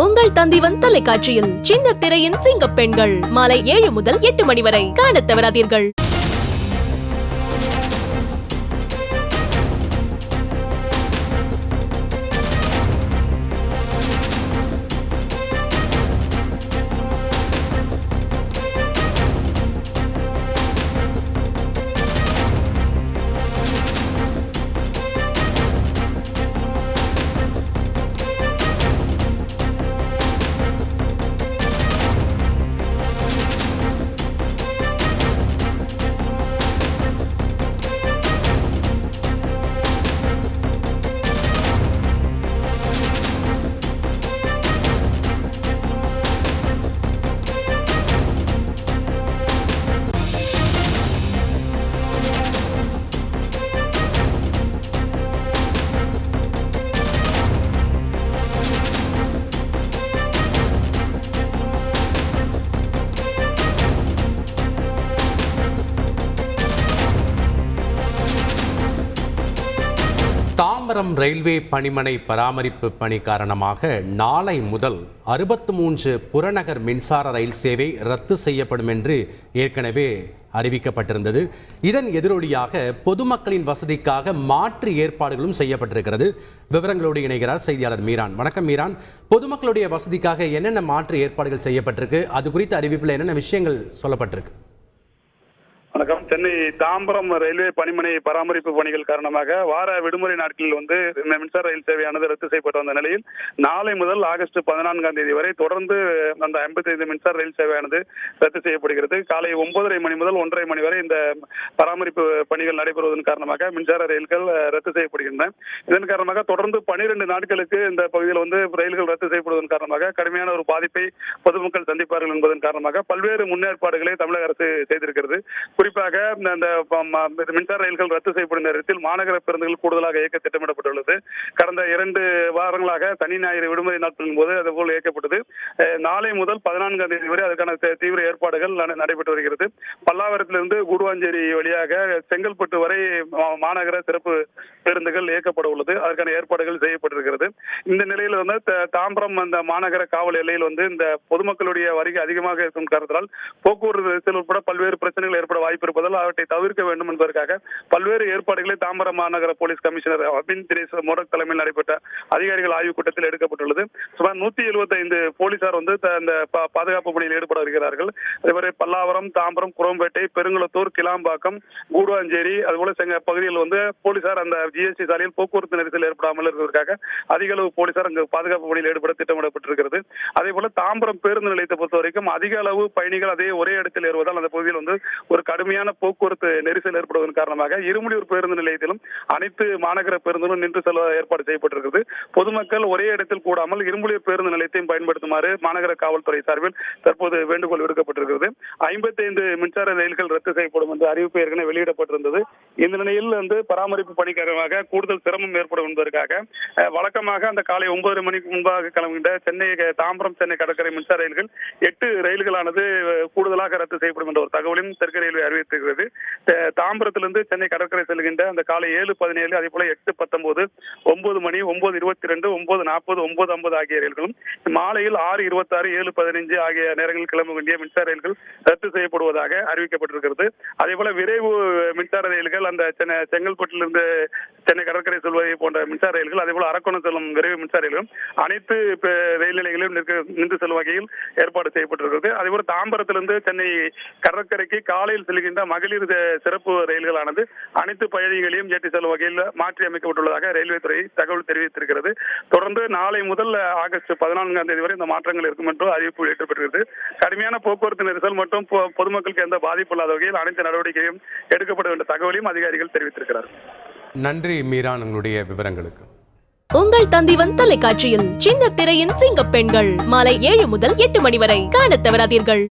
உங்கள் தந்திவன் தொலைக்காட்சியில் சின்ன திரையின் சிங்கப் பெண்கள் மாலை 7 முதல் 8 மணி வரை காணத் தவறாதீர்கள். தாம்பரம் ரயில்வே பணிமனை பராமரிப்பு பணி காரணமாக நாளை முதல் 63 புறநகர் மின்சார ரயில் சேவை ரத்து செய்யப்படும் என்று ஏற்கனவே அறிவிக்கப்பட்டிருந்தது. இதன் எதிரொலியாக பொதுமக்களின் வசதிக்காக மாற்று ஏற்பாடுகளும் செய்யப்பட்டிருக்கிறது. விவரங்களோடு இணைகிறார் செய்தியாளர் மீரான். வணக்கம் மீரான். பொதுமக்களுடைய வசதிக்காக என்னென்ன மாற்று ஏற்பாடுகள் செய்யப்பட்டிருக்கு, அது குறித்த அறிவிப்பில் என்னென்ன விஷயங்கள் சொல்லப்பட்டிருக்கு? வணக்கம். சென்னை தாம்பரம் ரயில்வே பணிமனை பராமரிப்பு பணிகள் காரணமாக வார விடுமுறை நாட்களில் இந்த மின்சார ரயில் சேவையானது ரத்து செய்யப்பட்டு வந்த நிலையில் நாளை முதல் ஆகஸ்ட் 14ஆம் தேதி வரை தொடர்ந்து அந்த 55 மின்சார ரயில் சேவையானது ரத்து செய்யப்படுகிறது. காலை 9:30 மணி முதல் 1:30 மணி வரை இந்த பராமரிப்பு பணிகள் நடைபெறுவதன் காரணமாக மின்சார ரயில்கள் ரத்து செய்யப்படுகின்றன. இதன் காரணமாக தொடர்ந்து 12 நாட்களுக்கு இந்த பகுதியில் ரயில்கள் ரத்து செய்யப்படுவதன் காரணமாக கடுமையான ஒரு பாதிப்பை பொதுமக்கள் சந்திப்பார்கள் என்பதன் காரணமாக பல்வேறு முன்னேற்பாடுகளை தமிழக அரசு செய்திருக்கிறது. குறிப்பாக இந்த மின்சார ரயில்கள் ரத்து செய்யப்படும் நேரத்தில் மாநகர பேருந்துகள் கூடுதலாக இயக்க திட்டமிடப்பட்டுள்ளது. கடந்த 2 வாரங்களாக சனி ஞாயிறு விடுமுறை நாட்களின் போது அதுபோல் இயக்கப்பட்டது. நாளை முதல் 14ஆம் தேதி வரை அதற்கான தீவிர ஏற்பாடுகள் நடைபெற்று வருகிறது. பல்லாவரத்திலிருந்து கூடுவாஞ்சேரி வழியாக செங்கல்பட்டு வரை மாநகர சிறப்பு பேருந்துகள் இயக்கப்பட உள்ளது. அதற்கான ஏற்பாடுகள் செய்யப்பட்டிருக்கிறது. இந்த நிலையில் தாம்பரம் அந்த மாநகர காவல் எல்லையில் இந்த பொதுமக்களுடைய வருகை அதிகமாக இருக்கும் காரணத்தால் போக்குவரத்து நெரிசல் உட்பட பல்வேறு பிரச்சனைகள் ஏற்பட வாய்ப்பு இருப்பதால் அவற்றை தவிர்க்க வேண்டும் என்பதற்காக பல்வேறு ஏற்பாடுகளை தாம்பரம் மாநகர போலீஸ் கமிஷனர் அபின் திரேஸ் மொரக் தலைமையில் நடைபெற்ற அதிகாரிகள் ஆய்வுக் கூட்டத்தில் எடுக்கப்பட்டுள்ளது. சுமார் 175 போலீசார் அந்த பாதுகாப்பு பணியில் ஈடுபட வருகிறார்கள். அதேபோல பல்லாவரம், தாம்பரம், குரோம்பேட்டை, பெருங்குளத்தூர், கிளாம்பாக்கம், கூடுவாஞ்சேரி அதுபோல பகுதியில் போலீசார் அந்த ஜிஎஸ்டி சாலையில் போக்குவரத்து நெரிசல் ஏற்படாமல் இருப்பதற்காக அதிக அளவு போலீசார் அங்கு பாதுகாப்பு பணியில் ஈடுபட திட்டமிடப்பட்டிருக்கிறது. அதேபோல தாம்பரம் பேருந்து நிலையத்தை பொறுத்தவரைக்கும் அதிக அளவு பயணிகள் ஒரே இடத்தில் ஏறுவதால் அந்த பகுதியில் ஒரு கடுமையான போக்குவரத்து நெரிசல் ஏற்படுவதன் காரணமாக இருமுடியூர் பேருந்து நிலையத்திலும் அனைத்து மாநகர பேருந்துகளும் நின்று செல்ல ஏற்பாடு செய்யப்பட்டிருக்கிறது. பொதுமக்கள் ஒரே இடத்தில் கூடாமல் இருமுடியூர் பேருந்து நிலையத்தையும் பயன்படுத்துமாறு மாநகர காவல்துறை சார்பில் தற்போது வேண்டுகோள் விடுக்கப்பட்டிருக்கிறது. 55 மின்சார ரயில்கள் ரத்து செய்யப்படும் என்று அறிவிப்பு ஏற்கனவே வெளியிடப்பட்டிருந்தது. இந்த நிலையில் பராமரிப்பு பணி காரணமாக கூடுதல் சிரமம் ஏற்படும் என்பதற்காக வழக்கமாக அந்த காலை 9 மணிக்கு முன்பாக கிளம்புகின்ற தாம்பரம் சென்னை கடற்கரை மின்சார ரயில்கள் 8 ரயில்களானது கூடுதலாக ரத்து செய்யப்படும் என்ற ஒரு தகவலையும் தெற்கு ரயில்வே அறிவித்திருக்கிறது. தாம்பரத்திலிருந்து சென்னை கடற்கரை செல்கின்ற அந்த காலை 7:17 அதே போல 8:19, 9 மணி, 9:22, 9:40, 9:50 ஆகிய ரயில்களும் மாலையில் 6:26, 7:15 ஆகிய நேரங்களில் கிளம்ப வேண்டிய மின்சார ரயில்கள் ரத்து செய்யப்படுவதாக அறிவிக்கப்பட்டிருக்கிறது. அதே போல விரைவு மின்சார ரயில்கள் அந்த செங்கல்பட்டிலிருந்து சென்னை கடற்கரை செல்வதை போன்ற மின்சார ரயில்கள் அதே போல அரக்கோணம் செல்லும் விரைவு மின்சார ரயில்களும் அனைத்து ரயில் நிலையங்களிலும் நின்று செல்லும் வகையில் ஏற்பாடு செய்யப்பட்டிருக்கிறது. அதே போல தாம்பரத்திலிருந்து சென்னை கடற்கரைக்கு காலையில் செல்கின்ற மகளிர் சிறப்பு ரயில்களானது அனைத்து பயணிகளையும் ஏற்றி செல்லும் வகையில் மாற்றி அமைக்கப்பட்டுள்ளதாக ரயில்வே துறை தகவல் தெரிவித்திருக்கிறது. தொடர்ந்து நாளை முதல் ஆகஸ்ட் 14ஆம் தேதி வரை இந்த மாற்றங்கள் இருக்கும் என்று அறிவிப்பு வெளியிடப்பட்டிருக்கிறது. கடுமையான போக்குவரத்து நெரிசல் மற்றும் பொதுமக்களுக்கு எந்த பாதிப்பு இல்லாத வகையில் அனைத்து நடவடிக்கையும் எடுக்கப்பட வேண்டிய தகவலையும் அதிகாரிகள் தெரிவித்திருக்கிறார். நன்றி மீரான், உங்களுடைய விவரங்களுக்கு. உங்கள் தந்திவன் தொலைக்காட்சியில் சின்ன திரையின் சிங்கப் பெண்கள் மாலை 7 முதல் 8 மணி வரை காணத் தவறாதீர்கள்.